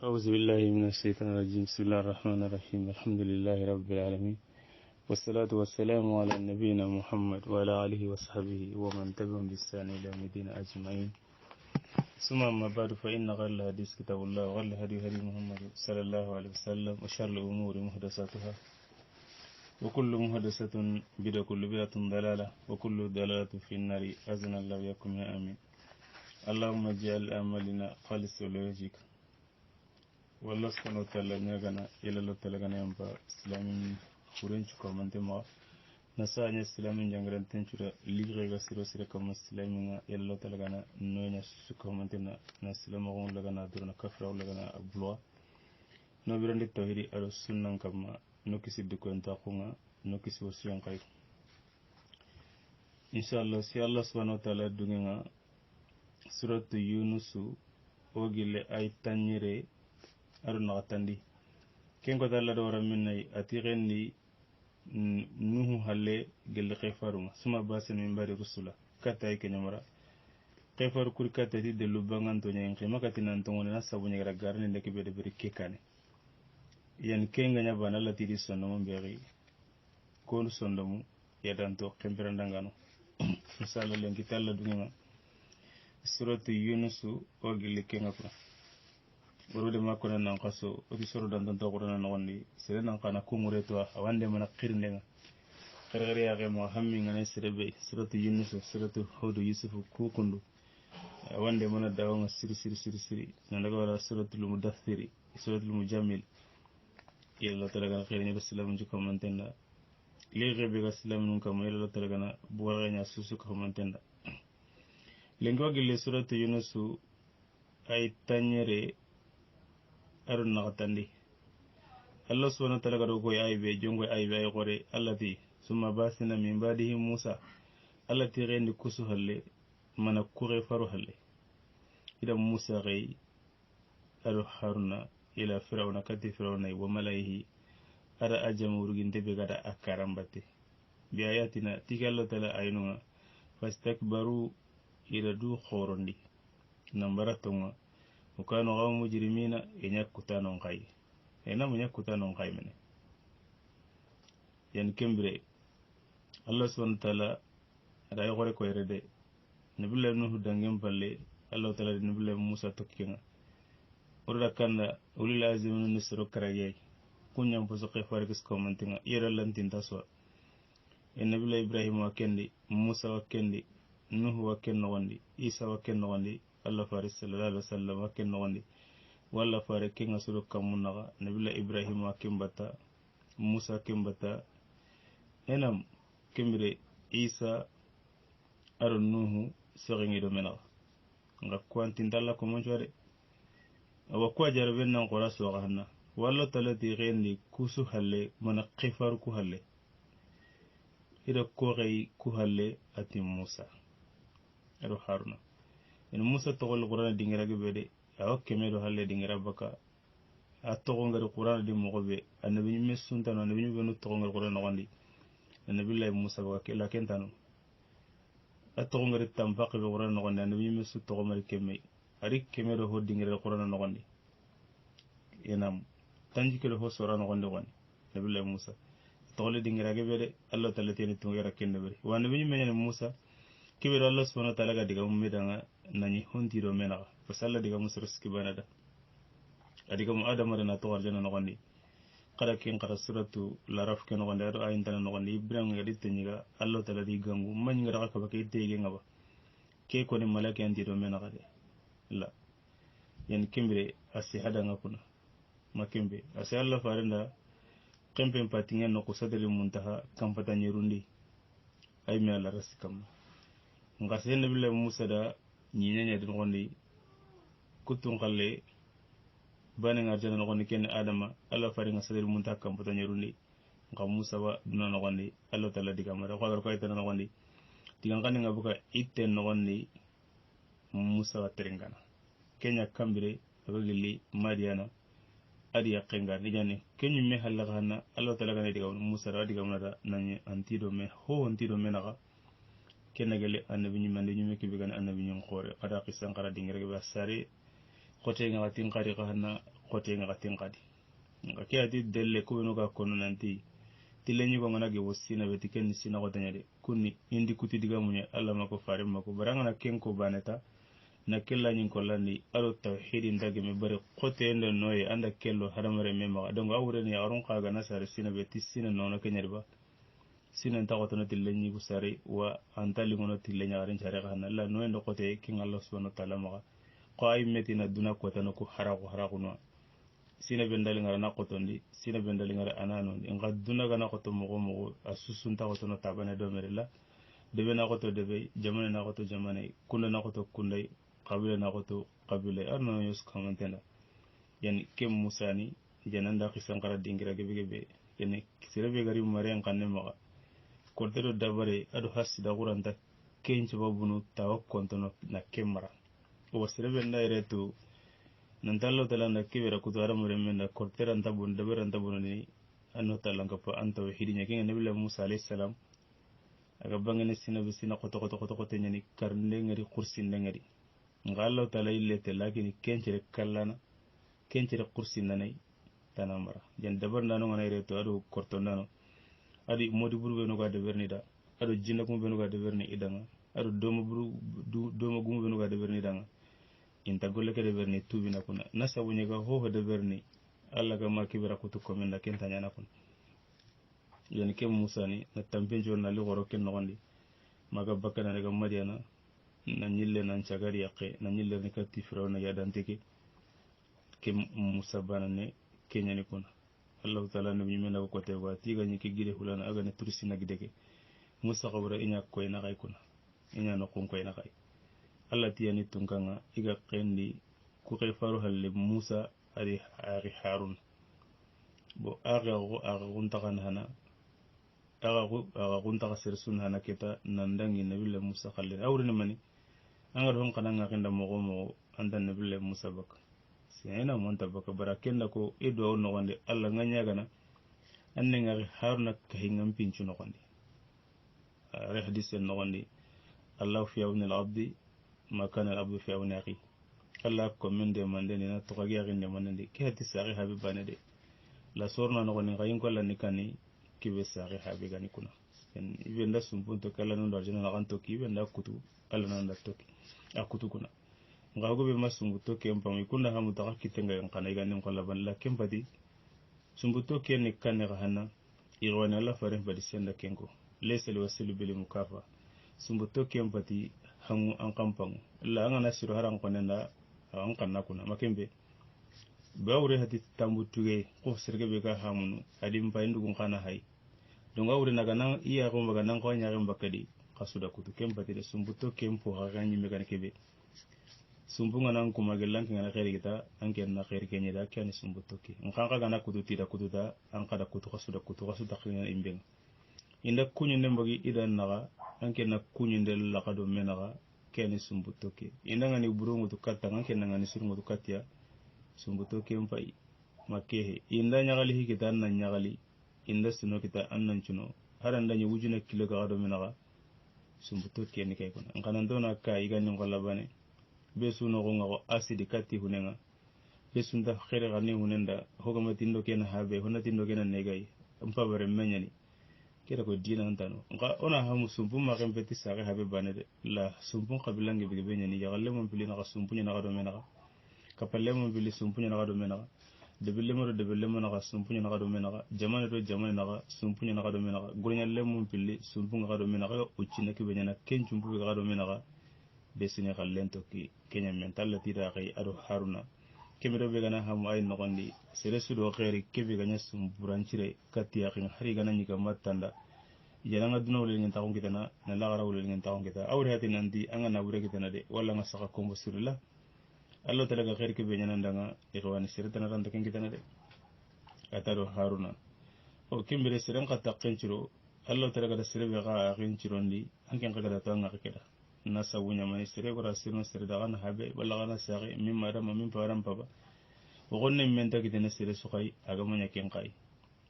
أعوذ بالله من الشيطان الرجيم. بسم الله الرحمن الرحيم. الحمد لله رب العالمين، والصلاة والسلام على نبينا محمد وعلى آله وصحبه ومن تبعهم بإحسان إلى يوم الدين أجمعين. ثم أما بعد، فإن غير الحديث كتاب الله وغير الهدي هدي محمد صلى الله عليه وسلم، وشر الأمور محدثاتها، وكل محدثة بدعة، وكل بدعة ضلالة، وكل ضلالة في النار. أذن الله وإياكم يا آمين. اللهم اجعل أعمالنا خالصا لوجهك. والله سبحانه وتعالى نيغانا يلا لو تلغانا يمبا اسلامي خورنچ كومنتي ما نساني اسلامي جانغران تنچورا ليغريغا سيرو سيرو كوم اسلامي يلا لو تلغانا نونا كومنتنا نسلام غون لغانا درنا كفر لغانا بلوا نو بيرندي توحيدي ارو سنن كما نو كيسي دكو انتا خونا نو كيسي وسيان كاي ان شاء الله سي الله سبحانه وتعالى دغنا سوره يونس اوغيله اي تانيري aruna tandi ken ko dalla do raminay atirendi nuhu halle gel khifaruma suma basen min bari rusula katay kenyamara khifar kur katati de lubangan to nyen khima katinan to ngona sabu nyara garni ndeke be de beri kekane yan kenga nya bana lati di sonno mo beri ko sonno mu yadanto kemperandangano misala len kitalla dunga suratu yunusu o gel kenga ko borode makko nan qaso o bi soro dan to qur'an non ni sere nan kana kumure to awande mana qirnde nga qirgari ya ge mo hammi ngane serebe suratu yunus suratu hud yusuf ku kundu awande mana dawo nga siri nan daga wala suratul mudaththir suratul mujammil yalla talaga khairin bisalaam ji ko mantenda lege be gaslam nun kam yalla talaga na buwara nya susu ko mantenda lengo gille suratu yunus ay tanyere arun nagatandi Allah subhanahu wa ta'ala gado koy aybe jongo aybe ay gore allati summa basina min badihi musa allati rendi kusu halle mana kure faru halle ida musa gay aru haruna ila firawna kati firawna wa malaihi ara ajamu ruginte be gada akarambate bi ayatina tikallo tala aynuma fastakbaru ila du khorondi nambaratonga وكانوا قوم مجرمين ينكتانون قاي اينا منكتانون قاي من يعني كمبري الله سبحانه وتعالى دا يغوري كو يرده نبي الله نوح دانغم بالي الله تعالى نبي الله موسى توكينا وردا كان اولي لازم نسرو كرايي كونيام بوسو خيفاركس كومنتينا يرالانتين تاسوا النبي الله ابراهيم وكندي موسى وكندي نوح وكن وندي عيسى وكن وندي Allah faris sallallahu alaihi wasallam wakin nondi walla fare kinga suru kamunaga nabila ibrahim wakin bata musa kimbata enam kimbre isa arun nuhu soringi do mena nga kwantin dalla ko monjore awa ko jarben nan qora so ganna walla talati gendi kusu halle mana qifar ku halle ida ko gay ku halle ati musa ero haruna en musa togol qur'an dingira ge bede aw kemedo halle dingira baka atto ngar qur'an di mo be annabi mi sunta no annabi mi benu to ngar qur'an wandi annabi lay musa ba ke la kentano atto ngar tambaq be qur'an wandi annabi mi su to mari kemme ari kemedo ho dingira qur'an wandi enam tanji ke ho sora no wandi annabi lay musa togol dingira ge bede allah ta'ala tene to yara kende be wa annabi mi men musa kibiro Allah subhanahu wa ta'ala ga diga mummedanga nani hontiro menaga fasalla diga musriski banada adiga mu adama dana to warjana no gondi qara kin qara suratu laraf ken no gondi ado ayin tan no gondi ibrahim ga diteniga Allah ta'ala di gangu man ngara ka bakay tege ngaba ke ko ni malaka antiro menaga de la yen kimbre asi hada ngakuna makimbe asi Allah farenda kempe patinga no ko sadri muntaha kampata nyirundi ay mi ala rasikam ngase nabi la musa da ñiñaña din gondi kutun khalle bane ngar jana no gondi ken adama alla fari nga sadel munta kam pata ñerundi ngam musa wa duna no gondi alla tala diga mara ko ko ayta no gondi diga ngani nga buka itten no gondi musa wa terengana kenya kambire ko gilli madiana adi yakenga ni jani kenyu me halla kana alla tala gane diga musa ra diga mara nani antido me ho antido me naga kenagale annabi ñu mande ñu mekki bi gane annabi ñu xore ada qisan qara dingira ba sari khote nga tin qari qana qote nga tinkadi nga ke ati delle ko no ga kono nanti tilenyi ko ngana ge wosina beti ken sina ko tanyade kunni indi kuti diga munya Allah mako fare mako baranga na ken ko baneta na kella nyin ko landi alo tawhid ndage me bare qote ndo noye anda kello haramare me ma donc awre ni aron kaga na sare sina beti sina nono kenyari ba sina ta ko tono tilenyi bu sare wa antali ngono tilenya garin sare kana la noye ndo qote kin Allah subhanahu wa ta'ala ma ko ay metina duna ko tan ko haraku no sina bendali ngara na qotondi sina bendali ngara ananondi nga duna gana qoto mogo asusunta qoto no tabane do merela debe na qoto debe jamane na qoto jamane kunda na qoto kundai qabila na qoto qabila arno yus kamantena yani kem musani jananda khisan qara dingira gebe yani sirebe gari mare kanne maga kortero dabare ado hasida quranta kenci babunu tawakkontono na kemara o sirebe ndairetu nantallo talanda kibera kutara muremenda kortera antabun dabara antabun ni anno talanga pa antaw hidinya kinga nabi Musa alayhi salam aga bangene sina bisina qoto nyani karnde ngari kursi ngari ngallo talay lete lakini kencere kallana kencere kursi nanay tanamara jan dabar nano ngana reto ado korto nano adi modi burbe no ga de bernida ado jinna kum be no ga de berni idanga ado domo gumu be no ga de berni idanga inta golle ke de berni tubina kuna nasabu nyega ho de berni alla ga makibira kutu komenda kenta nyana kun yani kem Musa ni na tampen jonna li goro ken nogondi maga bakana daga Madiana na nyille nan cagari yaqe na nyille ni katti firawna yadanteke kem Musa banane kenyani kuna Allah taala no nyimena ko kote wa tiga nyike gide hulana aga ne turisi na gideke Musa qabra inya ko ina kay kuna inya no kon ko ina kay Allah tiyani tunkanga iga qendi ku faru halle Musa ari Harun bo aga guntakan hana aga guntakan sersun hana kita nandangi nabilla Musa khalle awrina mani anga don kananga kenda mogo anda nabilla Musa bak sina monta baka barakenda ko edo no wonde Allah nganya gana anne ngari Haruna kahingam pinchu no wonde re hadisen no wonde Allah fi yawni al-abdi ma kana al-abdu fi yawni akhi Allah ko mende mande ni na to kagi aginde manande ke hati sari habi banade la sorna no ngani ngayin ko lan nikani kibe sari habi gani kuna en ibenda sumpunto kala no darjana na kanto kibe nda kutu kala no nda toki akutu kuna ngago be masumbu to kempa mi kuna hamu ta kitenga yang kana igani ko laban la kempati sumbu to ken ni kanne hana irwana la fare badi senda kengo lesel wasilu bil mukafa sumbu to kempati hamu an kampangu la ngana siru haran konenda an kanna kuna makembe bawre hati tambu tuge ko serge be ga hamunu adim paindu gun kana hay don gawre naga nan iya ko maga nan ko nyaare mbakadi kasuda kutu kempati de sumbu to kempo ha ganyi me kan kebe sumbu ngana ko magelan ngana khairi kita anke na khairi kenya da kyani sumbu to ke ngan ka gana kutu tida kutu da an kada kutu kasuda khina imben inda kunyu nembogi idan naga anke na kunyu ndel la kado menaga kyani sumbu to ke inda ngani burungu to katta anke na ngani surungu to katya sumbu to ke mpai makehe inda nyagali hikita nan nyagali inda suno kita annan cuno haranda nyi wujuna kilo ga kado menaga sumbu to ke ni kay kuna ngana ndona ka igani ngolla bane besu no gonga ko asidi katti hunenga besu nda khere gani hunenda hogama tindo ken habe hona tindo ken negay ampa bare menyani kera ko dina ntano nga ona hamu sumbu ma kempeti sare habe banede la sumbu qabilange be benyani ya galle mon pili na sumbu na gado menaga kapalle mon pili sumbu na gado menaga de belle mo na sumbu na gado menaga jamane do jamane na sumbu na gado menaga gurnya le mon pili sumbu na gado menaga ucina ke benyana ken sumbu ga gado menaga besine khallento ki kenya mental tira kay ado Haruna kemiro be gana hamu ay nogondi sere sudo khairi kebe ganya sumburanchire katiya kin hari gana nyika matanda jananga duna wole ngenta ko kitana na lagara wole ngenta ko kita awre hati nandi anga na bure kitana de wala nga saka kombo surilla Allah talaga khairi kebe nyana ndanga ikhwani sere tan ranta kin kitana de ataro Haruna o kembere sere ngata qenchiro Allah talaga da sere be ga qenchirondi anken qagada to anga kida nasa wunya mani sere gora sirno sere daga na habe wala gana sare min madama min param papa o gonne menta kitene sere sukai aga manya ken kai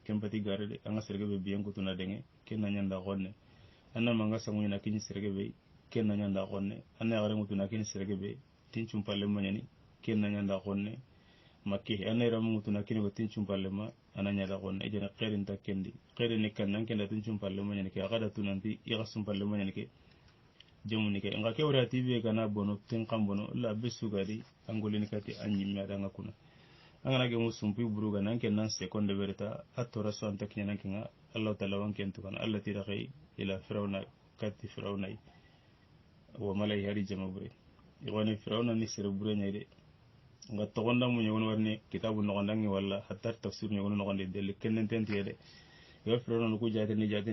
ken pati gare de anga sere be biyen kutuna denge ken na nyanda gonne anna manga samunya na kini sere be ken na nyanda gonne anna gare mutuna kini sere be tin chum palle manyani ken na nyanda gonne makki anayra mutuna kini ko tincum pallema ananya da gon ejena khairin takendi khairin kan nan kenda tincum pallema nyane ke agada tunanti igasum pallema nyane ke jemuni ke nga ke wura tv kana bono tin kam bono la besugadi angolini kati anyimme adanga kuna angana ge musumpi buruga nan ken nan seconde berta atora so antak nyanan kinga allah taala wanken to kana allah tira kai ila firawna kati firawna wa malai hari jamabure igone firawna ni sere bure nyade nga togonda mu nyogon warne kitabu no gondangi wala hatta tafsir nyogon no gonde del kenen tentiyede yo firawna ko jate ni jate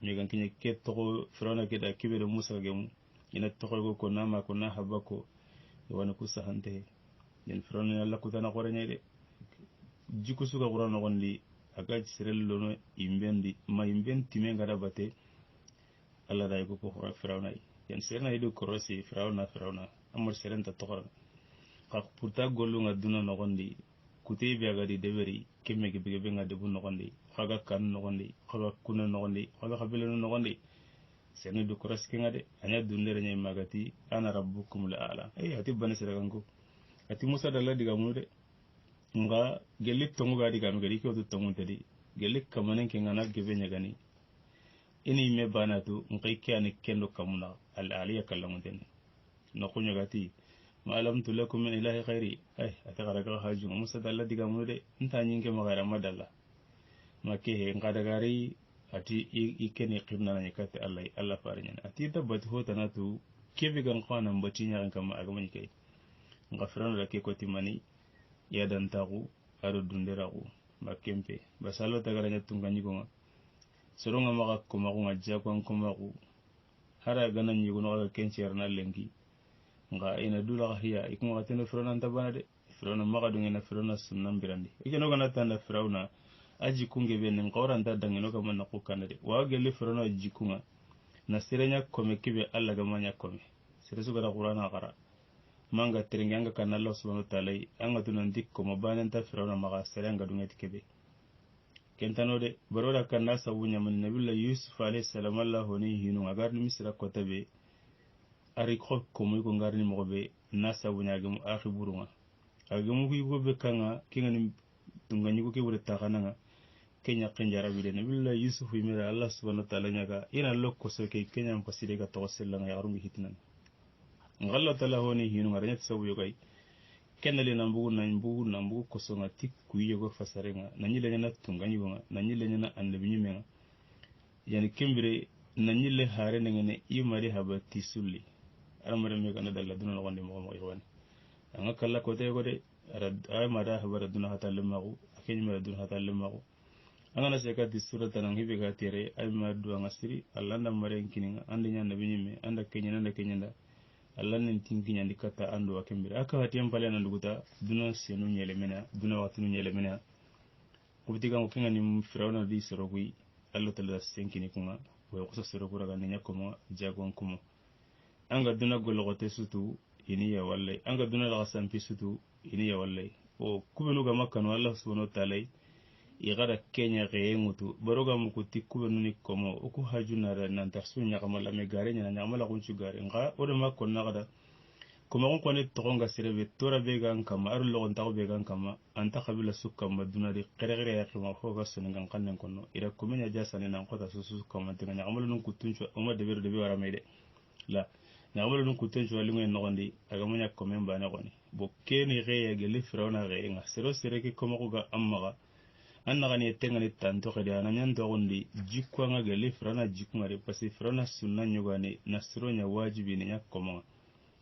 mi gan kinye ke to firawna ke da kibe musa gemu ina to ko nama ko na habako wona ku sahante yen firawna alla ko tana gore nyede jiku suka qur'an no gondi aga sirel lono imbendi ma imbenti men ngada bate alla day ko firawna yen serna idu korosi firawna amor serenta to qora ka puta gollu nga duna no gondi kuté bi aga di deberi kemme ge be nga debu no gondi xaga kan no gondi xaga kuna no gondi xaga xabele no gondi serna du korosi kenga de anya dundere nyay magati ana rabbukum la ala ay ati bana siraganko ati musa dalla diga mude nga gelik tongu ga diga no gari ko to tongu tadi gelik kamanen ke ngana gebe nyagani ini me banatu ngai kyani kendo kamuna al aliya kallamun den no kunyo gati ma alamtu lakum min ilahi khairi ay atagaraga haju musa dalla diga mude nta nyinge magara madalla make he ngadagari ati ikeni qibna na kate allah farinya ati dabati hotanatu kebe gan khana mbati nyaran kama agamani kai ngafrano da ke koti mani ya dan tagu aro dunderagu makempe basalo tagaranya tunganyi gonga soronga maka komagu ngajja kwan komagu hara ganan yugo no kencer na lengi nga ina dula hiya ikunga tene frona ntabana de frona maka dungena frona sunnan birandi ikeno gana tanda frauna aji kunge benen ngora nda dangeno kama na kukana de wa gele frona jikunga na sirenya kome kibe alla gamanya kome siresu gara qur'ana qara manga terenganga kana Allah subhanahu wa ta'ala anga tunan dikko mabanan ta firawna maga serenga dungeti kebe kentano de baroda kana sabunya man nabiyullah yusuf alayhi salam Allah honi hinu agar ni misra ko tabe ari ko muy ko ngarni mo be na sabunya gam akhi burunga agamu ko be kanga kinga ni tunganyi ko ke wure takananga kenya kenjara bi de nabiyullah yusuf yimira Allah subhanahu wa ta'ala nyaga ina lokko so ke kenya ko sidega to sellanga yarungi hitnan ngalla tala honi hinu ngaranya tsabu yogai kenale nambugu kosonga tikku yego fasarenga nanyile nyana tunganyi gonga nanyile nyana annabi nyimenga yani kembire nanyile hare ngene imari habati sulli aramare me kana dalla duna no gonde mo yewani anga kala ko te gode ay mara habara duna hatalle magu akenyi mara duna hatalle magu anga na sekati surata nang hibe ga tere ay madu anga siri allanda mare kininga andi nyana bi nyime anda kenyanda Allah nin tinki nyandi kata ando wakembere aka hatiyam pale na nduguta duna senu nyele mena duna watunu nyele mena kubitiga ngokinga ni firawna di sorogui Allah tala senki ni kunga wa kusa sorogura ga nya komo jagon kumo anga duna gologote sutu ini ya walle anga duna la sampi sutu ini ya walle o kubenu ga makano Allah subhanahu wa ta'ala igara kenya geengutu baroga mukuti kubenu ni komo oku hajuna ra nan tarsu nya kamala me gare nya nya mala kunchu gare nga odo makko na gada kuma kon kone togonga sirebe tora began kama aru logon taw began kama anta qabila sukka maduna di qere ya khima fo ga sunan kan kannen konno ira kumenya jasane nan kota susu kama tinga nya kamala nun kutunchu o ma de wara mede la nya kamala nun kutunchu wali ngen no gondi aga munya komen bana goni bo keni ge ya gele firawna ge nga sero sereke komo ko ga amma anna gani tengani tanto kadi ananyan to gondi jikwa nga gele frana jikwa re pasi frana sunna nyugani nasro nya wajibi ne yakoma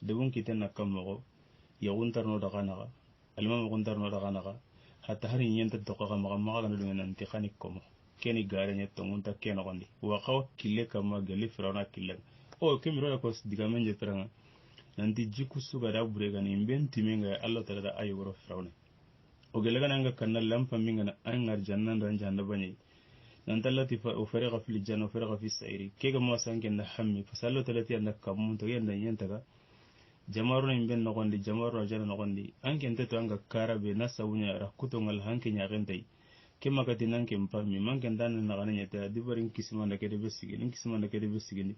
debun kiten nakamo ya guntar no daga naga alma guntar no daga naga hatta hari nyenta to ka ma ga no nan tikani komo keni gare nya to ngunta keno gondi wa kaw kille kama gele frana kille o kemiro ko digamen je frana nanti jiku suga da burega ni mbenti menga Allah taala da ayi woro frana o gelega nanga kanna lampa minga na angar jannan ran janda bani nan tallati fa ufariqa fil janna ufariqa fis sa'iri kega mo sanke na hammi fa sallo talati anda kamun to yanda yenta ga jamaru na ben no gondi jamaru jana no gondi anke nteto anga karabe na sawunya ra kuto ngal hanke nya gentai kema kati nanke mpami manke ndan na gananya ta dibarin kismanda kede besigini kismanda kede besigini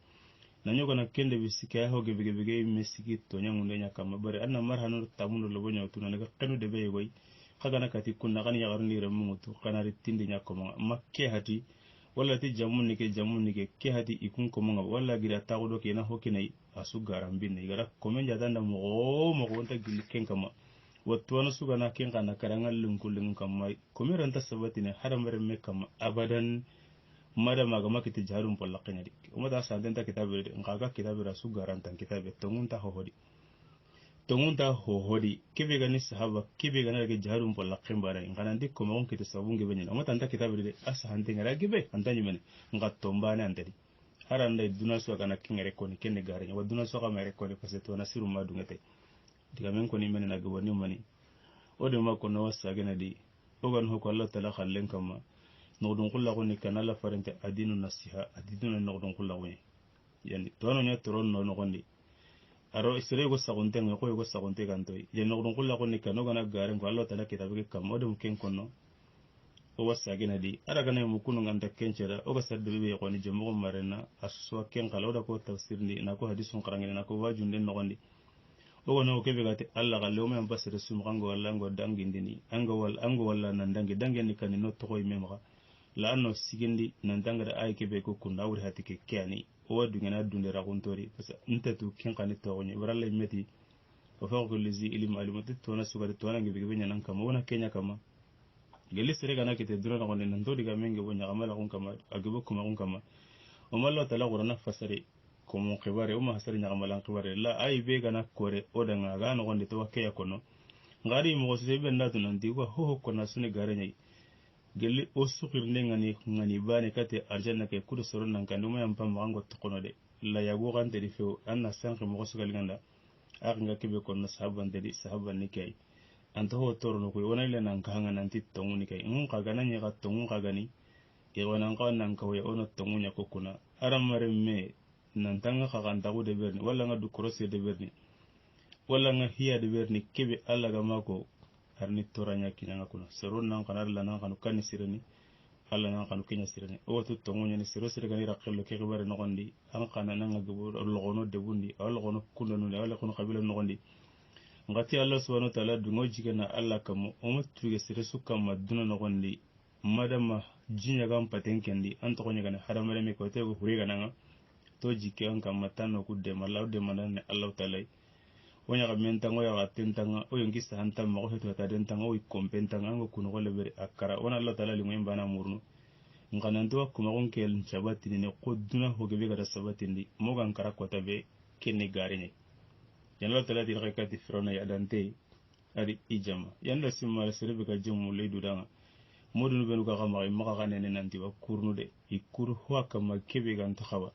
nanyo kana kende bisiki ho gebe mesiki to nyangunde nyakama bare anna marhanu tamuno lobo nyawtu na ga kanu de be goy kaga kati kunna kan ya garni remutu kana ritindi nyakoma makke hati wala ti jamun nike ke hati ikun komonga wala gira tagudo ke na hokinai asu garambinne gara komen jadanda mo wonta gilli ken kama wattu wana suga na ken kana karangal lunkulun kama komeranta sabatine haramare me kama abadan mada maga makiti jarum polla kenyadi umata sandenta kitabire ngaga kitabira su garantan kitabe tongunta hohodi kebe gani sahaba kebe gani rage jarum polla kembara ngana ndi ko mon kiti sabunge benya umata anta kitabire asa hante ngara gibe antanyi mene ngatombane antadi haranda duna so kana kingere koni kenne garenya wa duna so kamere koni paseto na siru madungate diga men koni mene na gaboni mani ode mako no wasagena di ogan hoko Allah tala khallen kama nodon kulla ko ni kanala farante adinu nasiha adinu nodon kulla ko yani tono nya toron no gondi aro isere go sagonte ngako go sagonte kantoy ye nodon kulla ko ni kanoga na garen ko Allah tala kitabe kam modum ken konno o wasagena di ara kana mu kunu nganta kencera o ga sadde be ko ni jemo marena aswa ken kala oda ko tafsir ni na ko hadisun qarangene na ko wajunde no gondi o no kebe gati Allah galle o men basere sum kango walla ngo dangindini ango walla nan dangi ni kan no to ko memra la anno sigindi nan dangada ay kebe ko kunna wuri hatike kyani o wadu ngana dunde ra gontori parce que ntatu ken kan to woni waralla meti o fa ko lizi ilim alimati to na sugari to na ngebe nyana kama wona kenya kama gele sere kana kete dura na nan to diga menge wonya kamala kon kama agebo kuma kon kama o mallo tala qurana fasari ko mo khibare o ma hasari nya kamala khibare la ay be gana kore o danga ga no gonde to wakke yakono ngari mo se be ndatu nan di ko ho ko na sune gare nyai gelle o sukirne ngani bane kate arjanna ke kudo soron nan kan dum yam pam mango to kono de la yago gante di few anna sank mo sugal ganda ak nga kebe kon na sahaban de sahaban ni kay anto ho toro no ko wona le nan kanga nan tit tongu ni kay ngun kaga nan ya tongu kaga ni e wona ko nan ko ya ono tongu nya ko kuna aram mare me nan tanga kaga ndago de berni wala nga du crosse de berni wala nga hiya de berni kebe alla ga mako arni toranya kinanga kuna seron nan kana la nan kanu kan sirani alla nan kanu kenya sirani o to tongo nyani siro sire gani rakelo ke bare no gondi an kana nan ga logono de bundi logono kundo no wala kono kabila no gondi ngati Allah subhanahu wa ta'ala dungo jigana alla kam o mo tuge sire sukam maduna no gondi madama jinya gam paten kendi an to gonya gana haramare me ko te go huri gana to jike an kam matano kudde malaw de manane Allah ta'ala wonya ga mentango ya tentanga o yongi sa hanta ma ko to ta dentanga o kompentanga ngo kuno ko lebere akara wona Allah ta'ala lingo mbana murnu ngana ndo kuma gon kel chabati ne ko duna ho gebe ga sabatindi mo gan kara ko tabe kenni garine yan Allah ta'ala dir kati firona ya dante ari ijama yanda simma serebe ga jemu leidu danga modunu benu ga ma ga nene nanti wa kurnu de ikuru ho kama kebe gan taxawa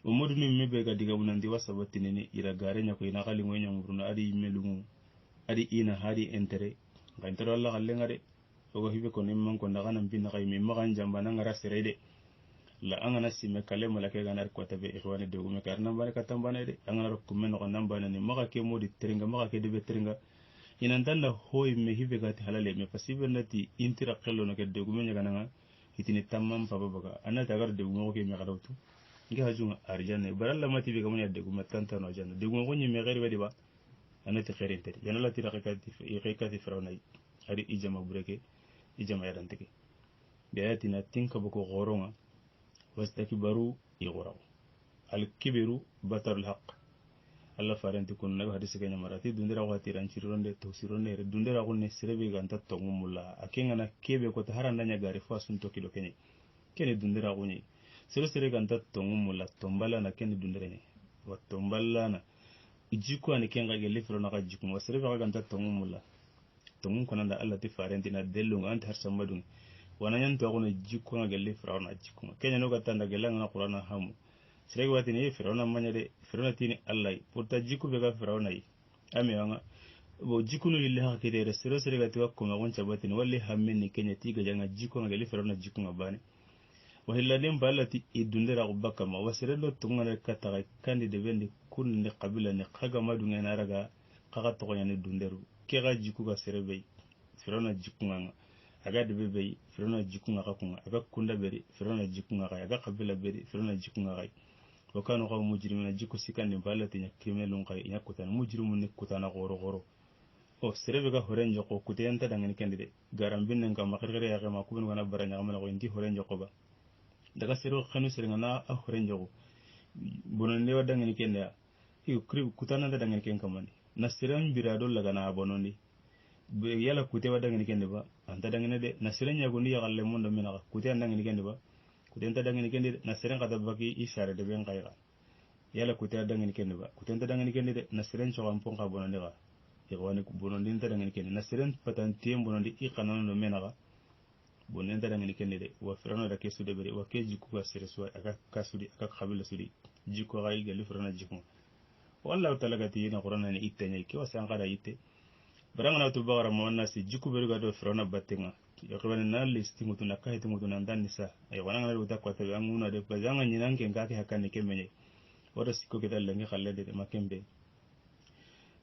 o modunu mebe ga diga munandi wasabati nene ira gare nya ko ina kali ngonya muruna adi melumu adi ina hadi entere ga entero Allah galle ngare o go hibe ko nimman ko ndaga nan bin kay mi magan jamba nan ngara serede la angana simme kale malake ga nar ko tabe ikhwane de gume kar nan bane katambane de angana ko men ko nan bane ni maga ke modi teringa maga ke de teringa ina tanda hoy me hibe ga ti halale me pasibe nati intira kello no ke de gume nya gananga hitini tamam baba baga anata gar de gume ko me gadawtu ngi hajuma arjanne baralla mati be gamunya de gume tanta no janna de gume ko nyi me gari wadi ba anati khairin tati yana la tira kati firawna ari ijama bureke ijama yadanteke biayatina tinka boko goronga wastakbaru yghraw al-kibru batarul haqq alla farenti kun nabi hadisi kanya marati dundira wati ranchironde tawsironde re dundira kunne serebe ganta tongumulla akenga na kebe ko taharanda nya gari fa sun to kido kenye kene dundira kunye sere ganta tongumulla tombala na kene dundira ne wa tombala na ijiko ani kenga gele firona ka jiku wa serebe ganta tongumulla tongun konanda alla ti farenti na delunga ant har samadun wananyan to ko jikko ngale firawna jikko kenya no gatanda gelanga qur'ana hamu sirega watini firawna manyade firawna tini allah porta jikko be ga firawna yi ame wanga bo jikko no lillahi hakide re sirega ti wakko ma goncha batini walli hamminni kenya tiga janga jikko ngale firawna jikko ngabane wa hilladin balati idundira ubaka ma wasirelo tungana kataga kandi de bendi kunne qabila ni kaga madunga naraga kaga to nyane dunderu kega jikko ga sirebe firawna jikko nganga aga de bebe firona jikunga ka kunga aga kunda beri firona jikunga ka aga kabila beri firona jikunga ka وكانوا قوم مجرمين جيكو سيكان بالتي نكيملون قاي نكوتان مجرمون نكوتان غورو o serebe ga horenjo ko kutenta dangani kendide garambin nan kam makirgare ya ga makubin wana baranya amana ko indi horenjo ko ba daga sero khanu sere ngana a horenjo ko bononde wa dangani kenda i kutana da dangani ken kamani na seran birado laga na bonondi yala kute wa dangani kende ba anta dangani de na seran ya gondi ya galle mondo mina kute dangani kende ba kutenta dangani kende na seran kada baki isare de ben kayra yala kute dangani kende ba kutenta dangani kende de na seran cho ampon ka bonondi ga wani bonondi nta dangani kende na seren patantiem bonondi i kanano no menaga bonondi nta dangani kende de wa firano da ke sude bere wa ke jiku ka sere suwa aka kasudi aka kabila sudi jiku ga gali firano jiku wallahu ta'ala gati ina qur'ana ni itte nyai ke wasan kada itte baranga na to bagara mo nasi jiku bere ga do firano battenga ya ko na listi mutu na ka hitu mutu na ndani sa ay wana ngana uta kwa tabe anguna de bazanga nyinanke ngake hakane kemenye wada sikko ke dalle ngi khalle de makembe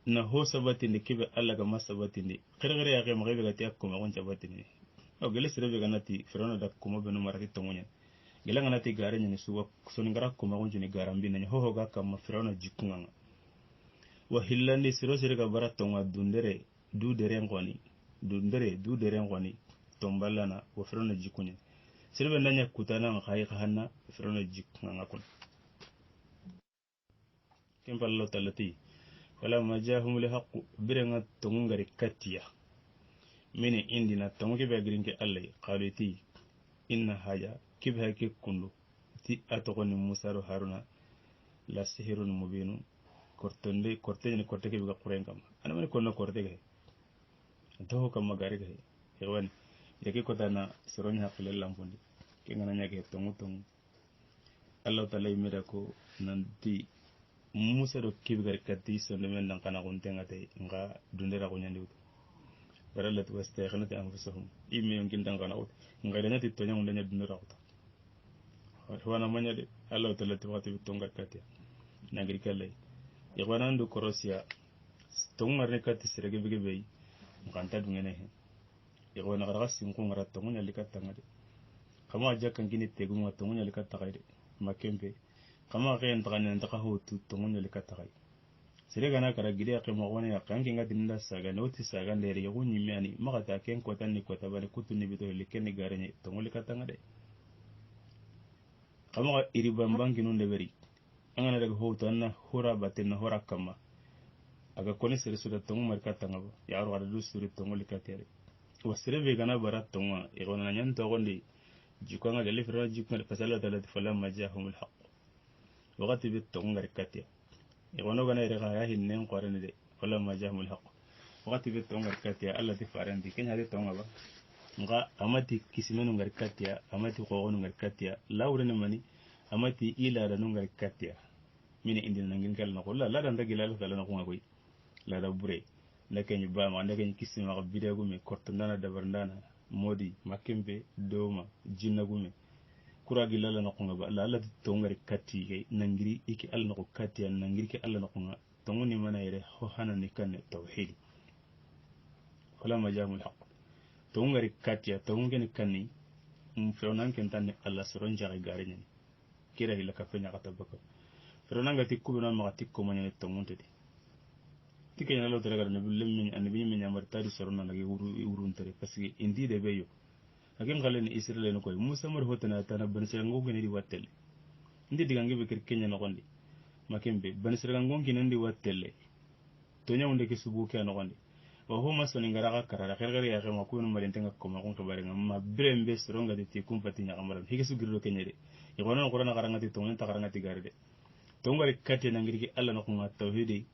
na ho sabatindi kibe alla ga masabatindi khirgire ya ga magabe ga tiakko ma gonja batindi o gele sirebe ga nati firona da kuma benu marati tongonya gele ga nati gare nyani suwa soni ngara ko ma gonja ni garambi na ho ga kam firona jikunga wa hillandi siro sire ga bara tonga dundere du dere ngoni dundere ngoni tombalana wa firona jikunya sirebe ndanya kutana ngai khanna firona jikunga ngakon kempallo talati فلما جاءهم الحق برنا تونغري كاتيا من عندنا تونغي بغرينك الله قالوا تي ان حاجه كيف هيك كندو تي اتقون موسى وهارون لا سحر مبين كورتني كورتك بيغا قرين كام انا من كنا كورتك تو كم غاري غي يوان يكي كوتانا سروني حقل لامبوندي كيغانا نياكي تونغ الله تعالى يميركو نانتي musa do kibgar katti sonde men nan kana gon tengate nga dundera ko nyandi baralat wasta khanati anfusuhum imme ngin dan kana ut nga danyati to nyang danya dundera ko wana manya de allah ta'ala tawati tonga katti nagri kale yagwana ndu korosia tonga rekati serege bege bey nganta dungene he yagwana gara sinko ngara tonga likata ngade kama jakkan gini tegu ma tonga likata gaide makembe kama kayan takana taka hotu tongonya likatakai sire gana kara gide ya kema wane ya kanki nga dinda saga noti saga ndere ya kunyi miani makata ken kota ni kota bani kutu ni bito likeni garenye tongo likatanga de kama ka iribambangi nunde beri angana daga hotu anna hura batin na hura kama aga kone sire suda tongo marikatanga ba ya aru kada du suri tongo likatere wa sire vegana bara tongo ikona na nyanto kondi jikwanga gali firana jikwanga pasala talati falamma jahumul haq وقت بيتونغ ركاتيا يغونو غنا يرغا يا هنن قرن دي ولا ما جاهم الحق وقت بيتونغ ركاتيا الله تفارن دي كن هذه تونغ با nga amati kisimenu ngarkatia amati qogono ngarkatia lawrene mani amati ila da ngarkatia mini indina nangin kala nako la dan dagila la kala nako ngoy la da bure la kenyi ba ma ndake kisima ko video gume korto ndana dabarndana modi makembe doma jinna gume kuragi lala na kunga ba lala tongari katti ke nangiri iki alla nako katti an nangiri ke alla nako nga tongoni mana yere ho hana ni kan tauhid wala majamul haq tongari katti ya tongeni kanni fronan ken tan alla soron jari gari ni kira hila ka fenya kata bako fronan tikku bina ma tikko manya tongonte di tikenya lo tere gar ne bulle min an bi min yamar tari soron na ge urun tere parce que indi de beyo akin kalen israel no koy musa mar hotana tana ban serango ngene di wattele ndi digange be kenya no gondi makembe ban serango ngene ndi wattele to nyawnde ke subu ke no gondi o ho masoni ngara ka karara khergare ya kema ko no mari tenga ko ma ko bare ngam brembe soronga de ti kum pati nya amara hike su girdo kenya de e wono ko na karangati to ngon ta karangati garde to ngari kate na ngiri ke alla no ko ma tawhidi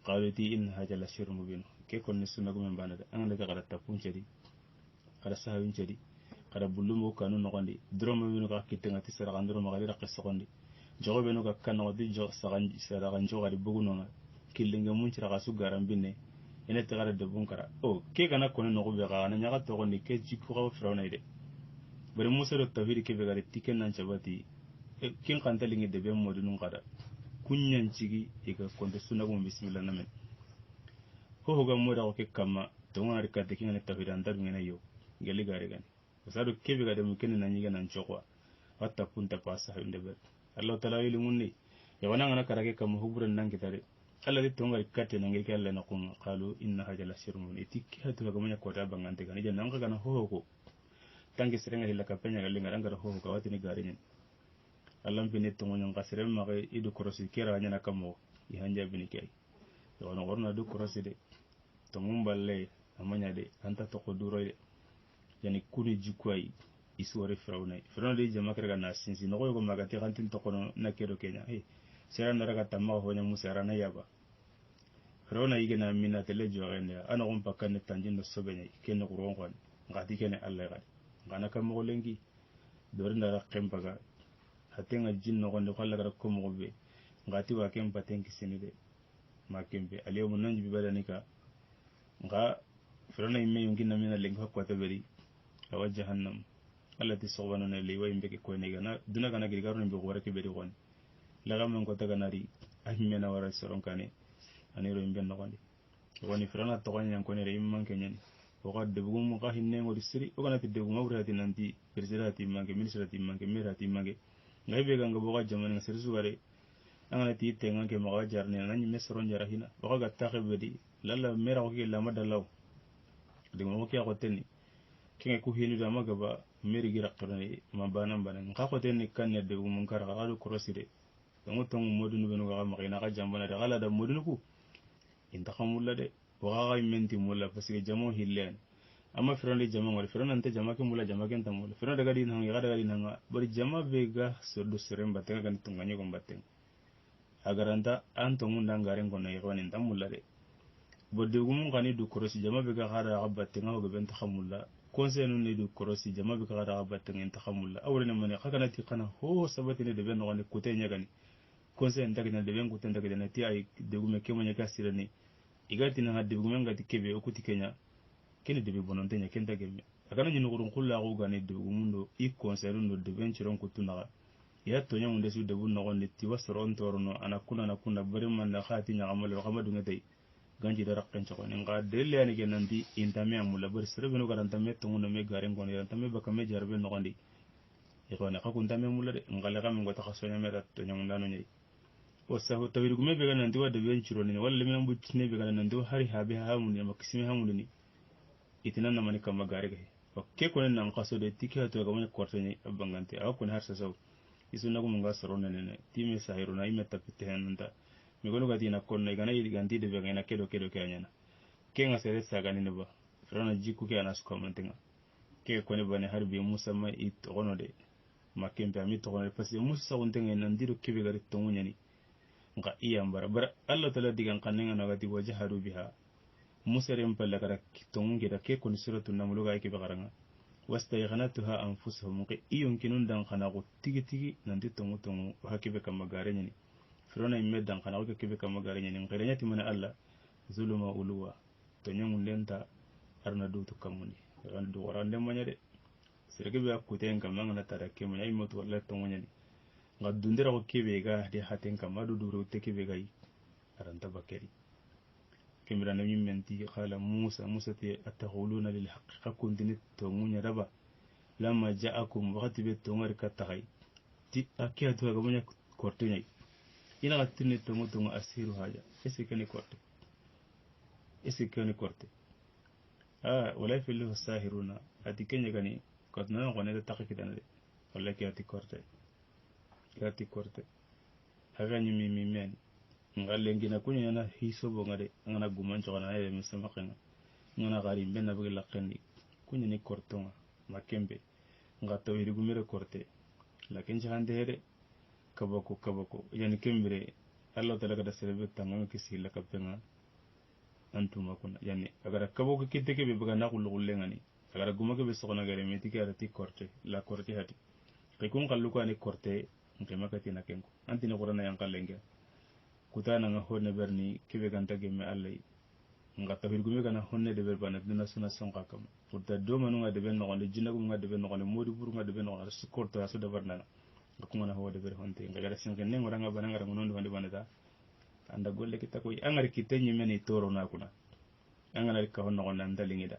qalati in haja la shir mubin ke kon ni sunna go men banade an daga kada tapunchedi kada sahawin cedi kada bullumo kanu nogondi droma binu ka kitenga ti sara gandro ma galira qessondi jogo benu ka kanu di jo sagan sara ganjo gadi buguno nga killinga mun cira ka su garambine ene tagara de bunkara o ke kana kono no be ga na nyaga to gondi ke jikko ko frawna ide bare musa do tawhid ke be gari tiken nan chabati kin kanta lingi de be modu nun kada kunyan cigi e ka konde sunago bismillah namen ho ga moda ko ke kama to ngari ka de kin ne tawhid andar ngene yo gali gari gani wasado kebe ga da mukene na nyiga nan chokwa wata punta pasa hunde ber Allah tala ili munni ya wana ngana karake kam huburan nan kitare Allah di tonga ikatte nange ke Allah na kun qalu inna hajala sirmun itikki hatu ga munya kota bangante kan ija nanga kana hoho tangi serenga hilla kapenya ga linga ngara hoho ka watini garinyen Allah mpini tongo nyanga serem ma idu korosi kera nyana kamo ihanja bini kai ya wana warna du korosi de tongo balle amanya de anta to ko duro de yani kuni jikwai isuware firawna de jama kare na sinsi no ko magati kantin to kono na kedo kenya sera na raga tamma ho nya musara na yaba firawna yige na mina tele jogende ana on pakane tanjin no sobenya ken ko ron kon ngati ken Allah ga ngana kam mo lengi dorinda ra kempaga hatenga jinno gonde ko Allah ga ko mo be ngati wa kem patenki sinide makembe aliyo munanji bi badanika nga firawna imme yungi na mina lengi ko taberi awa jahannam allati sawwana li wa imbe ko ne gana duna gana gari garno be gore ke beri gon la gam ko taga nari ahme na wara soron kane ani ro imbe no gonde woni firana to gon yan ko ne re imman kenyen o gadde bu mu ka hinne ngodi siri o kana tidde bu mawrati nanti presidenti manke ministrati manke mirati manke ngai be ganga bo ga jamane sir su gare angana ti tenga ke ma wajar ne nan me soron jara hina o ga taxe bedi lalla mera ko ke la madalaw de mo ke ko tenni kinga ku hinu da magaba meri gira qurane ma banan banan ka ko ten kan ne de mun kara ga do koroside to tong modunu benu ga ma ina ga jambana de gala da modunu ku inta khamulla de wa ga menti mulla parce que jamo hillen amma firande jamo wal firande ante jama ke mulla jama ke tamulla firande ga din hanga ga din hanga bari jama be ga so do seremba te ga tunganyo ko mbatten agaranta anto mun dangaren ko ne ko ne tamulla de bodde gumun kani du korosi jama be ga gara ga batten ga go ben takhamulla conseil nun ne du korosi jama be ka da batten en takhamulla awrene mane khakana ti kana ho sabati ne de ben no ne kute nyagani conseil ndagi na de ben kute ndagi na ti ay de gume ke manya kasirani igati na hadde gume ngati kebe okuti kenya kene de be bononte nya kenta gemme akana nyinu gurun kulla go gane de gumundo i conseil no de ben chiron kutuna ya to nyamu de su de bun no ne ti wasron torno ana kuna bare man da khati nya amalo xamadu ngatay ganji da rakkan ko ne nga delle ani genandi intame amula bar sere beno garanta me to ngona me garen gon ya tame baka me jarbe no gondi e ko ne khakun tame mulla de ngale kam ngo takhasonya me to nyam ndano nyai o sahu tawir gume be ganandi wadde ben ciro ni walla me ambu tine be ganandi hari habe ha mun ya makisimi ha mun ni itinan na mani kam gare ge o ke ko ne nan qaso de tikya to ga mun korte ni abangante a ko ne har sasaw isuna ko mun ga sarone ne time sahiruna ime tapite hananda mi gonu gati na konno igana yidi ganti de be ngena kedo kenyana ke nga sere saga ni ba frana jiku ke anas ko mantenga ke ko ne bane harbi musa ma it gono de makembe ami to gono parce que musa wontenga nan dido kebe gari to munyani nga iya bara Allah tala digan kannenga na gati wajharu biha musa rem palla kara to ngi da ke ko ni suratu namlu ga ke be garanga wastayghanatuha anfusuhum qi yumkinun dan khana go tigi nan di to hakibe kam magare ni firona imme dan kana ko kebe kam magare ni ngere nyati mana Allah zuluma uluwa to nyamun lenta arna do to kamuni ran do warande manya de sirge be akuten kam ngana tara ke manya imoto wala to manya ni ngadundira ko kebe ga de haten kam madu duro te kebe ga yi aranta bakari kemira na mimenti khala musa te atahuluna lil haqq hakun dinit to munya daba lamma ja'akum waqti be to ngari katay ti akiya to ga munya korte nyai ina gatini to asiru haja esikani korte wala fi lahu sahiruna atikenya gani kotna ko ne ta takikidana de wala ki ati korte haga nyimi men ngalle ngina kunya na hisobo ngade ngana guman to na e misama kana ngana gari benna be lakandi kunya ni kortonga makembe ngato iri gumere korte lakin jahande hede kabako yani kembere Allah tala kada serebe tanga kisi la kapenga antuma kuna yani agara kabako kitte ke be baga na kullu ngani agara gumake be sokona gare metike arati korte la korte hati kekun kallu ko ani korte ngemakati na kenko antine qurana yang kallenge kutana nga honne berni kebe ganta gemme allay nga tawhid gume kana honne de berbana dina suna sonka kam pourta do manu nga de ben no jinna gum nga de ben no modi buru nga de ben no su korto asu de barna ko ngana ho de ber honte nga gara sin ken ngora nga bana ngara ngondo hande banata anda golle kita ko angari kitenyi meni toro na kuna angana ka honno ko nan dalingida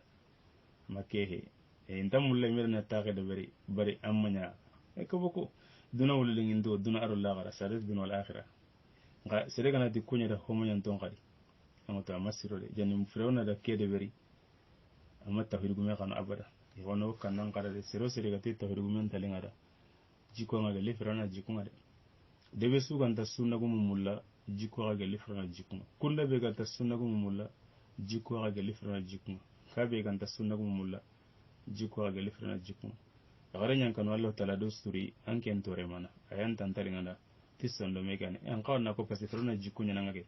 makehe e ndamulle mirna taake de bari amanya e ko boko duna wulingin do duna aro lagara sadet duna wal akhirah nga sere kana di kunya da homo nyanton kadi amata masiro de janim frewna da kede beri amma tawhid gume kana abada wono kanan kada de sero sere gati tawhid gume talinga da jiko nga gali frewna jiko nga de debe su ganta sunna gumu mulla jiko ga gali frewna jiko kunda be ganta sunna gumu mulla jiko ga gali frewna jiko kabe ganta sunna gumu mulla jiko ga gali frewna jiko agara nyankano Allah taala do suri anke ntore mana ayan tantalinga da tisondo megane en qawna ko pasi frewna jiko nyanga ge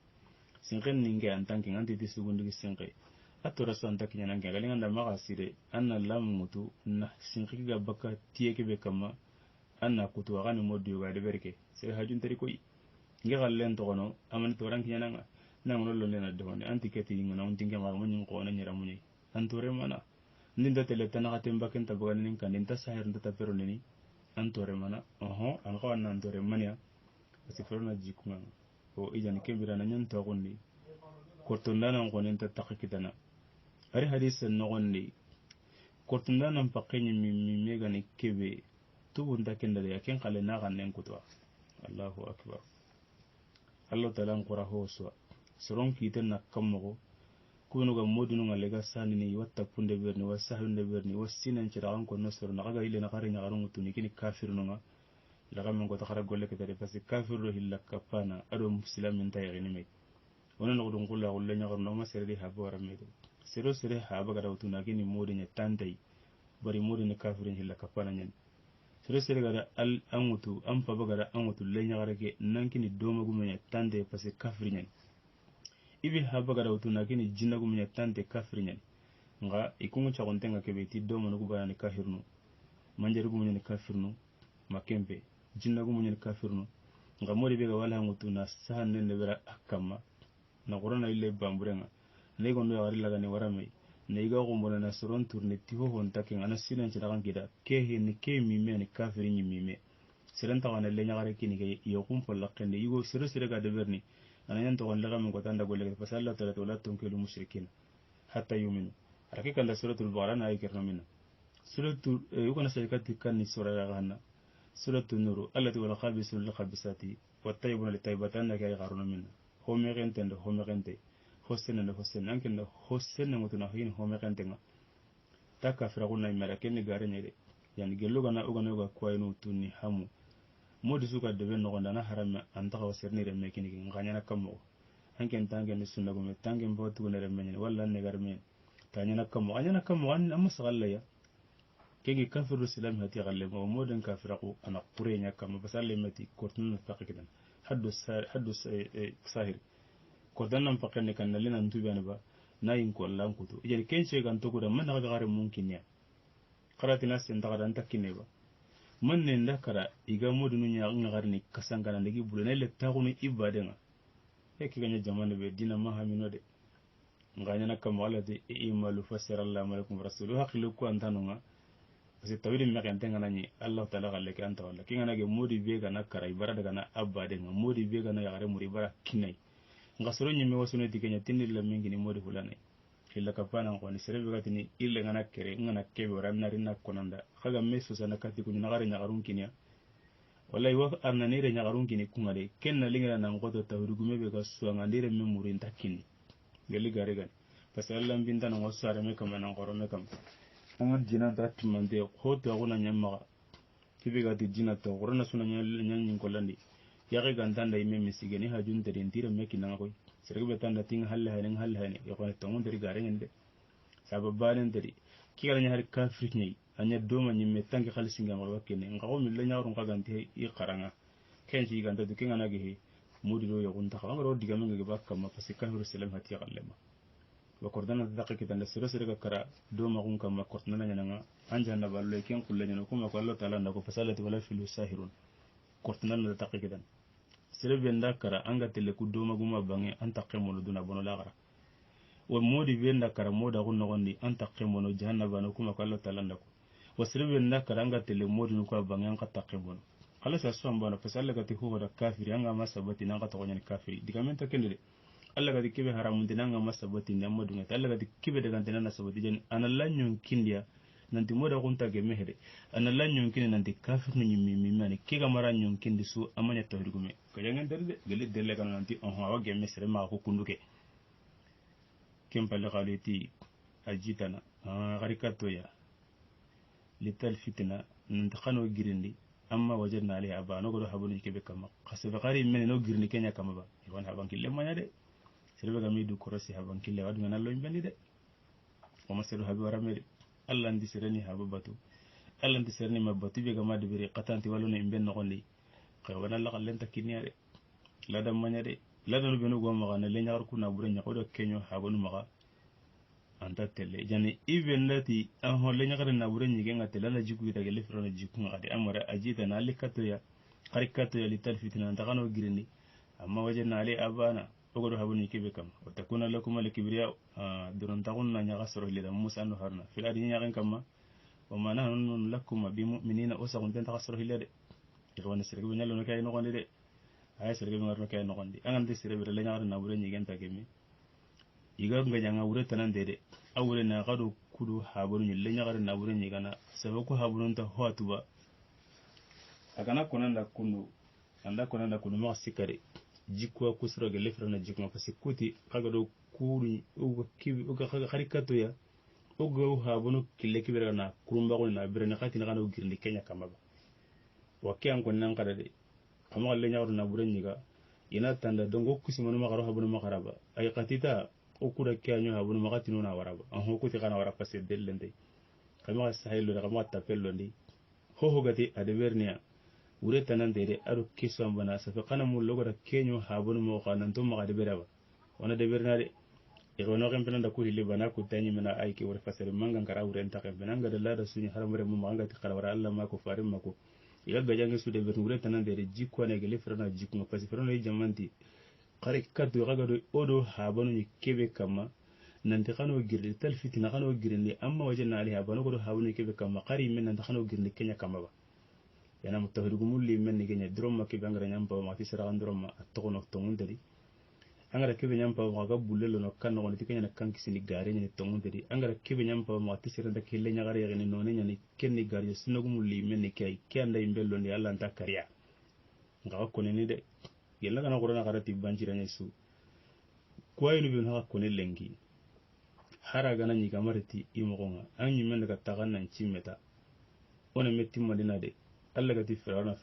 sinqen ninge antanki nganti tisugundu sinqe atora so antaki nyananga galinga nda magasire anna lamutu na sinqi ga baka tieke be kama anna kutu agani moddu ga de berke sere hajun tari koy nge gallen to gono amani to ranki nyananga nangono lo lena de wonde antiketi ngona on tinga ma mun ko na nyira munyi antore mana ninda tele tanaka temba ken tabagan nin kan ninta sahir ndata pero nini antore mana an ko an antore mania pasi frona jikuma o ijani kembira na nyen to gondi kortondana ngonen ta takikitana ari hadith no gondi kortondana pakkenyi mi megani kebe tubunda kenda ya ken kale na gannen kutwa Allahu akbar Allah taala ngora hoso soron kiten na kammo kunu ga modunu ngalega sanini watta punde berni wasahunde berni wasinan ciragan ko nosoro na ga ile na kare nya garungu tuni kini kafirun nga daga men ko ta khara golle ketare pasi kafiru hilla kapana ado muslimin tayini me wonon no dun kullu gulle nya garno ma sere di habora medo sero sere haba ga dawtuna kini modi nya tantay bari modi ne kafirin hilla kapana nyen sere sere ga al amutu am fa baga da amutu le nya garake nankini doma gumenya tante pasi kafirin nyen ibi haba ga dawtuna kini jinna gumenya tante kafirin nyen nga ikungu chagontenga kebeti doma no gubana ni kafirnu manjari gumenya ni kafirnu makembe jinna gumenya ni kafirnu nga modi be ga wala mutu na sahanne ne bera akama na corona ile bamburenga ne gondo ya warila gani warame ne iga ko mbona na soron tourne tiho hon takin ana sinan ci dagan gida ke ni ke mime ni kafiri ni mime siran ta wana le nyagare kini ke yo kum fo laqende yugo sire sire ga de berni ana nyanto gon laga min ko tanda golle fa sallallahu ta'ala wala tunkilu mushrikin hatta yuminu arake kala suratul baqara na aykerno minna suratul yugo na saykati kan ni sura ga hanna suratul nur allati wal khabisun lil khabisati wat tayyibun lit tayyibatan na kay qaruna minna home rentende home rente hosene ne hosene ankende hosene mutuna hin home rente nga taka fira kuna imara kenni gare nyede yani gelo gana ugana uga kwayinu tunni hamu modi suka debe no gonda na harama antaka wasirni re mekini nganya na kamo anken tangen ni sunna gume tangen botu ne re menni walla ne garme tanya na kamo anya na kamo an amasalla ya kegi kafiru islam hati galle mo modin kafira ko ana qurenya kamo basalle meti kortun taqidan haddu sahir kordan nan pakene kan nalina ntubani ba nayin ko Allah kutu ijel kenche gan to kuda man daga gare mumkin ya qaratina sen daga dan takine ba man ne ndakara iga modunu nya ngagarni kasangana ndigi bulene le tagunu ibadenga eki ganya jamane be dina mahamino de nganya nakam wala de imalu fasirallahu alaikum rasuluhu haqilu ko antanunga parce que tawidi me kan tengana ni Allah taala galle kan ta wala kinga nage modi be ga nakara ibara daga na abadenga modi be ga na yagare muri bara kinai ngasoro nyime wasune dikenya tinni la mingi ni modi hulane illa kapana ko ni serebe gatini ille ngana kere ngana kebe waranna rinna konanda khaga meso sana kati kunya nagare nyagarun kinya wallahi wa arna ne re nyagarun kini kungade kenna lingira nan goto tawdu gumebe ga suanga ndire memurin takini gali gare gani parce que Allah mbinda nan wasare me kam nan goro me kam ngon jina ta timande ko to aguna nyamma kibe ga di jina to gorona suna nyanyin kolandi yake gantanda ime misigeni hajun teri ndire me kinanga koy serbe tanda ting halle hayne yako to ngon teri gare ngende sababalen teri kigala nyahar kafir nyai anya doma nyimme tangi khalisinga ngol wakene ngawo milla nyaarun kaganti i qaranga kenji ganta du kinga nagi mudiro yogun ta ngoro digame ngi bakka ma pasi kafir salam hati gallema wa kordana daqiqi tan sira sira ga kara doma gun kam ma kortana nyanga anja na balle ken kulle nyana kuma ko Allah taala ndako fasalati wala filu sahirun kortana na daqiqi tan sira benda kara anga tele ku doma guma bange anta qemolo duna bono lagara wa modi benda kara moda gun nogondi anta qemono jahannaba no kuma ko Allah taala ndako wasirbe na karanga tele modi no ko bangan ka takebon ala sa so ambana fasalla ga tihu da kafiri anga masabati nanga to gonya kafiri digamenta kende alla ga dikibe haramun dinanga masabati ne modu ngata alla ga dikibe daga dinana sabati jen analanyon kindia nanti moda kunta gemme hede analla nyonkini nanti kafir no nyimmi mani kiga mara nyonkindi su amanya tawrigume ko yangen derde gele delle kan nanti on hawa gemme sere ma ko kunduke kempalle khaliti ajitana harikato ya lital fitna nanti khano girindi amma wajadna ali abano godo habunu kebe kama khasaba qari men no girni kenya kama ba iwan haban kille manya de serbe gami du korosi haban kille wadu ngana lo imbendi de o maseru habi waramede allah ndi sereni habu batu allah ndi sereni mabatu be gama de bere qatanti waluna imben no gondi khawana la qallen takiniya de ladam manya de ladam benu go ma gana le nyaar kuna bure nya kodo kenyo habunu maga anta telle jani even lati an holle nyaar na bure nyige ngate lana jiku ita gele frona jiku ngade amara ajita na likato ya qarikato ya lital fitna ndagano girini amma wajena ali abana ogodo habuni kebe kam watakuna lakum al-kibriya durun taqunna nya gasro lida musa no harna fil adi nya kan kama wa ma nahnu lakum bi mu'minina usaqun tan gasro hilade irwana sirga be nyalo no kay no gonde de ay sirga be ngarno kay no gonde angante sirga be la nya na bure nyi genta kemi iga nga nya wure tanan de awure na gado kudu habunu nyi le nya na bure nyi gana sabako habunun ta hoatuba agana konanda kunu anda konanda kunu ma sikare jikwa kusura gele frana jikma pasi kuti kaga do kuri uga kibi uga kaga harikato ya uga habunu kille kibira na kurumba ko na birene khati na kana ugirni kenya kamaba wakian ko nan kada de kama le nyawru na bure nyiga ina tanda dongo kusimanu magaro habunu magaraba ay qatita okura kyanyo habunu magati no na waraba an ho kuti kana wara pasi dellende kama sahilo kama tapello ndi ho gati adevernia wure tanan dede ado kisam bana safa kana mu logo da kenyo habunu mo kana to ma de beraba wana de bernade e wono kam penanda ko hilli bana ko tanyi mena ay ki wure fasere manga ngara wure enta kam benanga de lada suñu haramare mo manga ti kala wara Allah mako farim mako ya gajangi su de wure tanan dede jikko ne gele frana jikko no pasi frana jamanti qari kaddu gaga do odo habunu ni kebe kama nanti khano girli tal fitina khano girli amma wajna ali habunu go do habunu kebe kama qari men nanti khano girli kenya kama ba yana mutahrigu mulli men ni genya droma ke bangara nyamba ma ti sara ndroma atono tongundari angara ke nyamba ma ga bullelo no kan no ti kenya kan kisini gare ni tongundari angara ke nyamba ma ti sara nda kille nya gare ni no ne nyani kenni gare sunagu mulli men ni kay kenda imbello ni alla nda kariya ngawa ko ni de yella kana qur'ana garati banjira nyesu kwayinu bi na ko ne lengi hara gana ni gamarti imogonga anyi men daga taganna chimeta ona metti madina de Allah gati firawna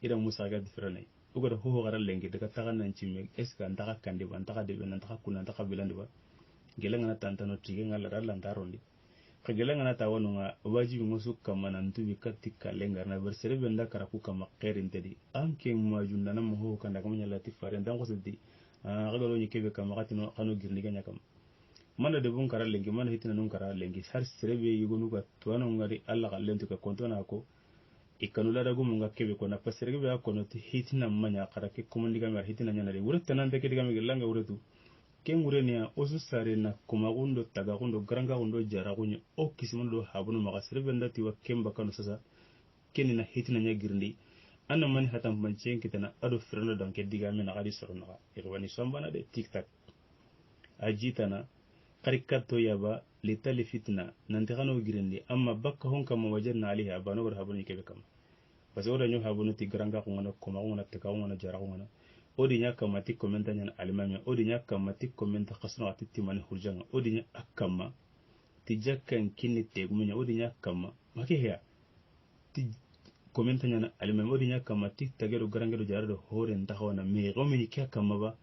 ida musa gati firawna ugo da ho garal lengi daga tagan nan cimme eska ndaka kandi ban taka de ben ndaka kuna ndaka bilandi ba gelenga na tantano tige ngala dalla ndarondi ka gelenga na tawonu nga wajibi musu kamana ntubi katika lenga na versere ben ndaka raku kama khairin tedi anke majunda na mo kanda kama nyalati fare ndango sedi gado ni kebe kama katino kanu girni ganya kama mana de bun karal lengi mana hitina nun karal lengi har serebe yugonu ga tuano ngari Allah kallentu ka kontona ko ikanula dagu munga kebe ko na pasirge be ko no hitina manya karake komundiga mer hitina nyana de wure tanan de kediga mi langa wure tu ken wure ne osu sare na kuma gundo taga gundo garanga gundo jara gunyo o kismun do habunu maga sirbe ndati wa kemba kanu sasa ken na hitina nya girndi anna man hatam manchen kitana ado firlo don kediga mi na gadi sorona irwani sombana de tiktak ajitana karikato yaba litali fitna nanti kano girindi amma bakka hon kama wajanna alihi abano gar habuni kebe kama parce oda nyu habunu ti granga ko ngona ko ngona te ka ngona jara ngona odi nya kama ti komenta nyan alimami odi nya kama ti komenta khasno ati mani hurjanga odi nya akama ti jakkan kinni te gumunya odi nya kama make heya ti komenta nyan alimami odi nya kama ti tagero granga do jara do hore ndahona me gomi kya kama ba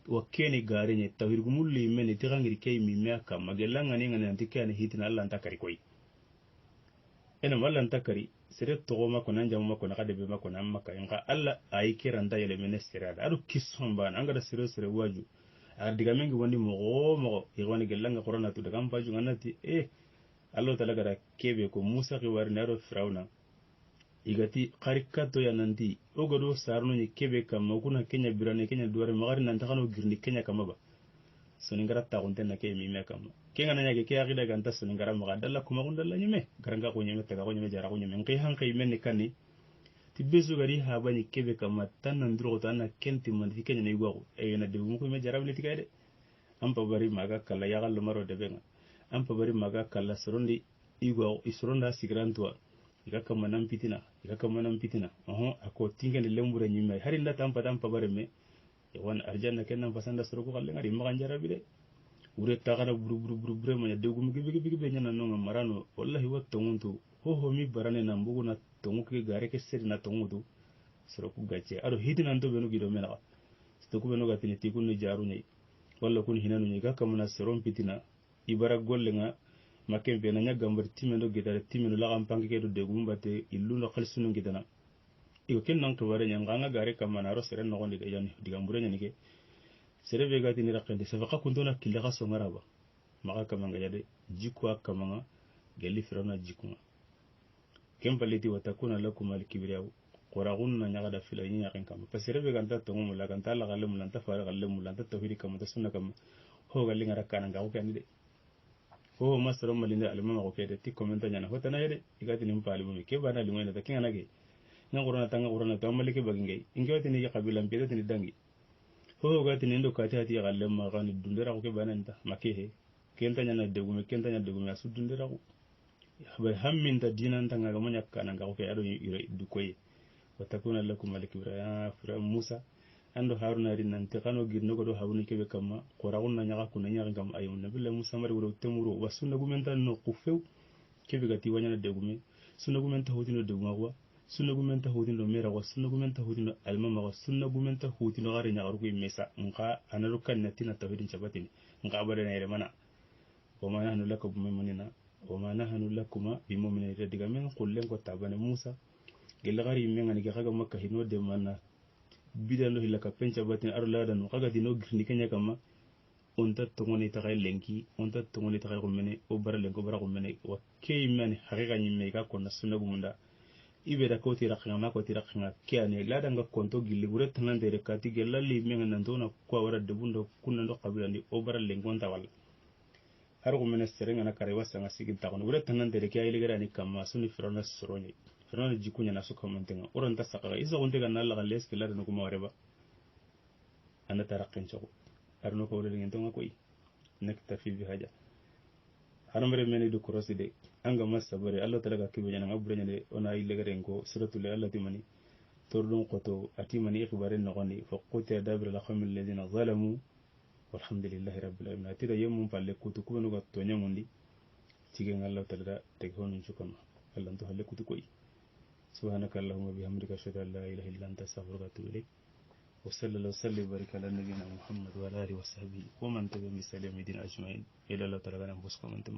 wakeni gare nye tawirgu mulli meni tigangiri kei mimea kama gelanga ni ngani antikani hitina alla antakari koi ena malla antakari sere togo mako nanja mako nakadebe mako na maka nga alla aikira nda yele menesterada adu kisomba angada sere waju diga mengi wandi mogo igwani gelanga korona tu daga mpaju nganati allo talagara kebe ko musa ki wari naro firawna igati karikato ya nanti ogodo sarno ni kebe kama kuna kenya birane kenya duare magari nan takano girni kenya kama ba soningara ta gonte na ke mi me kama kenga nanya ke akida ganta soningara magadalla kuma gundalla nyime garanga ko nyime taga ko nyime jara ko nyime ngi hankai menni kanni tibesu gari ha bani kebe kama tan nan duro tan kenti man fi kenya ne gwago na de mu ko me jara biliti kayde ampa bari maga kala ya gallo maro de benga ampa bari maga kala sorondi igo isronda sigrantua iga kamanan pitina ako tingene lembure nyimme harinda tampa bareme wan arjanna kennan fasanda sorogo kalle ngari magan jarabi de ure tagana buru manya degum gibi nyana no marano wallahi wattonguntu ho mi barane na mbuguna tongu ke gare ke seri na tongudu soroku gace ado hidina ndo benu gido mena sto ku benu gatini tikun jaru nyai walla kun hinanu nyai ga kamana soron pitina ibara golle nga maken be na nya gambar timendo gidare timendo la kampangi ke do degum bate illu no khalsunu gidana iko ken nan to bare nya nganga gare kamana ro sere no gonde yani digambure nya nike sere be gatini rakende safaqa kuntona kille ga songaraba maka kamanga yade jikwa kamanga gelli firona jikuma kempaliti watakuna lakum al-kibriya qoragunna nyaga filay nya kan kam pasere be ganta to ngum la ganta la galle mulan ta fara galle mulan ta tawhid kam ta sunna kam ho galle ngara kana ngaw kan de ho masro malinde alima ko kede ti commenta nyana hota na yede igati nim pali bumi ke bana limo ina ta kinga nage nga qurana ta malike bagingay ingewati ni qabila mpede ni dangi ho gati ni ndo kati hati galle ma gani dundera ko ke bana nta makehe kenta nyana degume asu dundera ko ba hammin ta dinan ta ngaga munya kana ngaw ke ado yire du koy watakuna lakum al-kibra ya fira Musa ando Haruna rin nan te kano girno ko do habuni kebe kamma qoragunna nyaga kunna nyaga kam ayum nabilla Musa mari wuro temuro wasunna gumenta no qufew kebe gati wanyana degume sunna gumenta hodino deguma wa sunna gumenta hodino mera wa sunna gumenta hodino almama wa sunna gumenta hodino gare nyaga ko mesa nka anaru kan natina tawhidin chabatini nka bare na yere mana wama nahnu lakum bimuminina wama nahnu lakuma bimuminina diga men kullen ko tabane Musa gella gari men ngani ga makka hino de manna bidano hilaka pencha batin arla dan kaga dino girni kenya kama onta tongoni ta lenki onta tongoni ta ko mene o barale ko bara ko mene wa kay man haqiqa nyimme ka ko na sunna gumunda ibe da ko tira khanga ko tira khanga kyane la danga konto gilli bure tanan de rekati gella li men nan dona ko wara de bundo kunna ndo qabila ni o barale ngonta wal har ko mene serenga na kare wasa nga sigin ta ko bure tanan de rekay ile gara ni kama suni firona soroni firona jikunya na suka montenga oranta saka isa onte ga nalla galle skela no kuma wareba ana taraqin chago arno ko wala ngin tonga koy naktafi bi haja haramre meni du koroside anga masabare Allah talaga kibe nyana ngabure nyane ona ile garengo suratul allati mani tordon qoto atimani ikhbaren nogoni fa qutia dabir al kham alladhina zalamu walhamdulillahi rabbil alamin atida yemum palle kutu kubenu ga to nyamundi tigen Allah talaga teg honun chukama Allah to halle kutu koy سبحانك اللهم وبحمدك اشهد ان لا اله الا انت استغفرك واتوب اليك وصلى الله وسلم وبارك على نبينا محمد وعلى اله وصحبه ومن تبعهم بسلام الدين اجمعين الى الله تعالى نبوسكم انتم